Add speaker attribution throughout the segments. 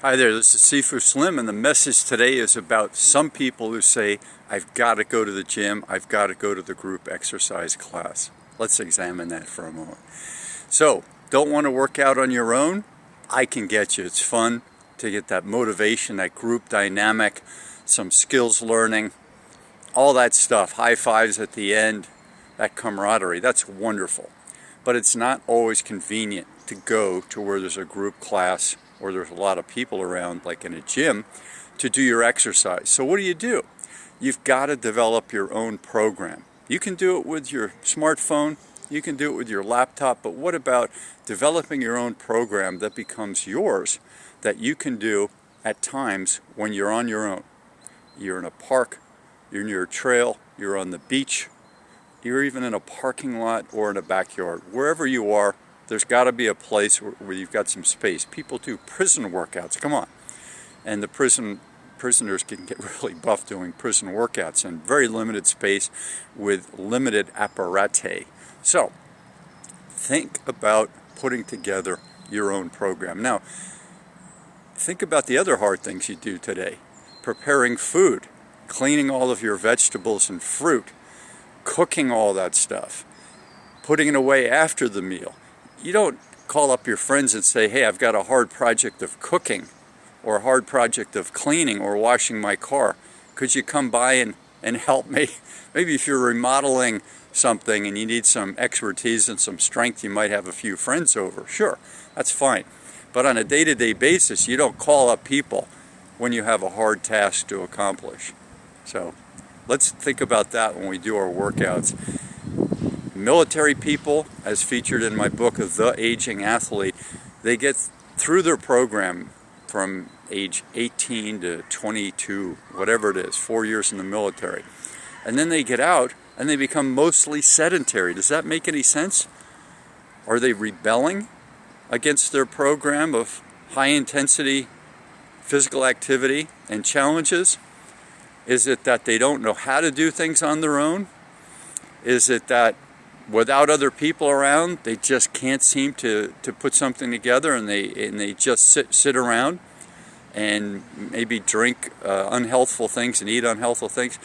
Speaker 1: Hi there, this is Sifu Slim, and the message today is about some people who say, I've got to go to the gym, I've got to go to the group exercise class. Let's examine that for a moment. So, don't want to work out on your own? I can get you. It's fun to get that motivation, that group dynamic, some skills learning, all that stuff, high fives at the end, that camaraderie. That's wonderful. But it's not always convenient to go to where there's a group class or there's a lot of people around, like in a gym, to do your exercise. So what do? You've got to develop your own program. You can do it with your smartphone, you can do it with your laptop, but what about developing your own program that becomes yours, that you can do at times when you're on your own? You're in a park, you're near a trail, you're on the beach, you're even in a parking lot or in a backyard. Wherever you are, there's got to be a place where you've got some space. People do prison workouts, come on. And the prisoners can get really buff doing prison workouts in very limited space with limited apparatus. So, think about putting together your own program. Now, think about the other hard things you do today. Preparing food, cleaning all of your vegetables and fruit, cooking all that stuff, putting it away after the meal. You don't call up your friends and say, hey, I've got a hard project of cooking or a hard project of cleaning or washing my car. Could you come by and help me? Maybe if you're remodeling something and you need some expertise and some strength, you might have a few friends over. Sure, that's fine. But on a day-to-day basis, you don't call up people when you have a hard task to accomplish. So let's think about that when we do our workouts. Military people, as featured in my book of The Aging Athlete, they get through their program from age 18 to 22, whatever it is, 4 years in the military. And then they get out and they become mostly sedentary. Does that make any sense? Are they rebelling against their program of high-intensity physical activity and challenges? Is it that they don't know how to do things on their own? Is it that without other people around, they just can't seem to put something together and they just sit around and maybe drink unhealthful things and eat unhealthful things?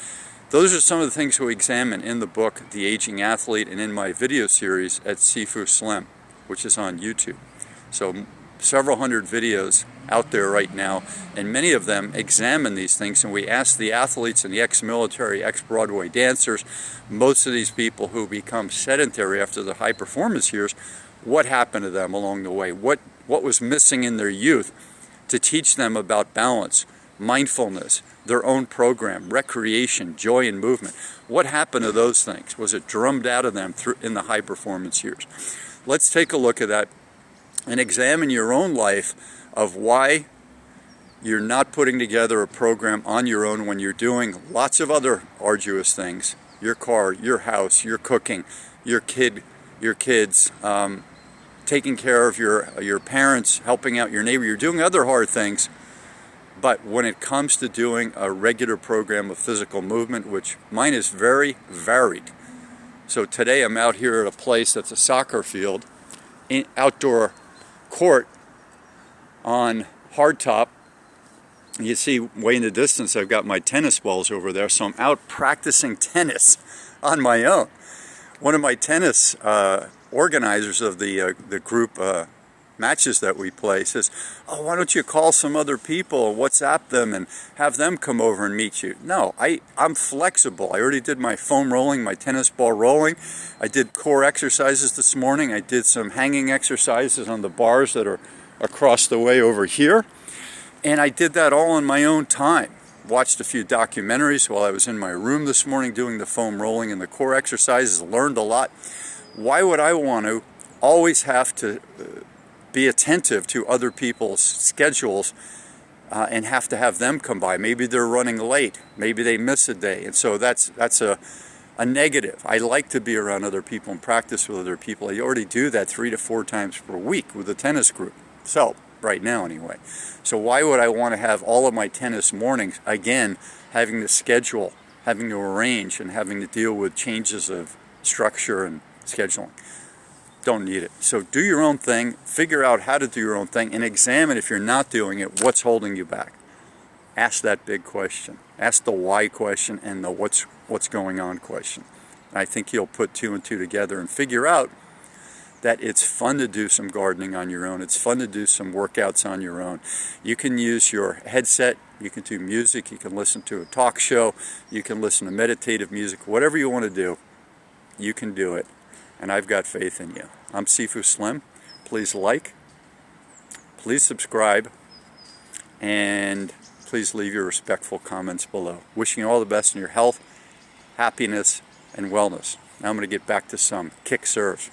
Speaker 1: Those are some of the things we examine in the book, The Aging Athlete, and in my video series at Sifu Slim, which is on YouTube. So several hundred videos out there right now, and many of them examine these things, and we ask the athletes and the ex-military, ex-Broadway dancers, most of these people who become sedentary after the high performance years, what happened to them along the way? What was missing in their youth to teach them about balance, mindfulness, their own program, recreation, joy and movement? What happened to those things? Was it drummed out of them in the high performance years? Let's take a look at that and examine your own life of why you're not putting together a program on your own when you're doing lots of other arduous things. Your car, your house, your cooking, your kids, taking care of your parents, helping out your neighbor. You're doing other hard things. But when it comes to doing a regular program of physical movement, which mine is very varied. So today I'm out here at a place that's a soccer field, outdoor court on hardtop. You see way in the distance I've got my tennis balls over there, so I'm out practicing tennis on my own. One of my tennis organizers of the group matches that we play says, oh, why don't you call some other people, WhatsApp them and have them come over and meet you? No, I'm flexible. I already did my foam rolling, my tennis ball rolling. I did core exercises this morning. I did some hanging exercises on the bars that are across the way over here. And I did that all in my own time. Watched a few documentaries while I was in my room this morning doing the foam rolling and the core exercises, learned a lot. Why would I want to always have to be attentive to other people's schedules and have to have them come by? Maybe they're running late, maybe they miss a day, and so that's a negative. I like to be around other people and practice with other people. I already do that 3 to 4 times per week with the tennis group, so right now anyway. So why would I want to have all of my tennis mornings, again, having to schedule, having to arrange, and having to deal with changes of structure and scheduling? don't need it. So do your own thing, figure out how to do your own thing, and examine if you're not doing it, what's holding you back. Ask that big question. Ask the why question and the what's going on question. And I think you'll put 2 and 2 together and figure out that it's fun to do some gardening on your own. It's fun to do some workouts on your own. You can use your headset, you can do music, you can listen to a talk show, you can listen to meditative music, whatever you want to do, you can do it. And I've got faith in you. I'm Sifu Slim. Please like, please subscribe, and please leave your respectful comments below. Wishing you all the best in your health, happiness, and wellness. Now I'm going to get back to some kick serves.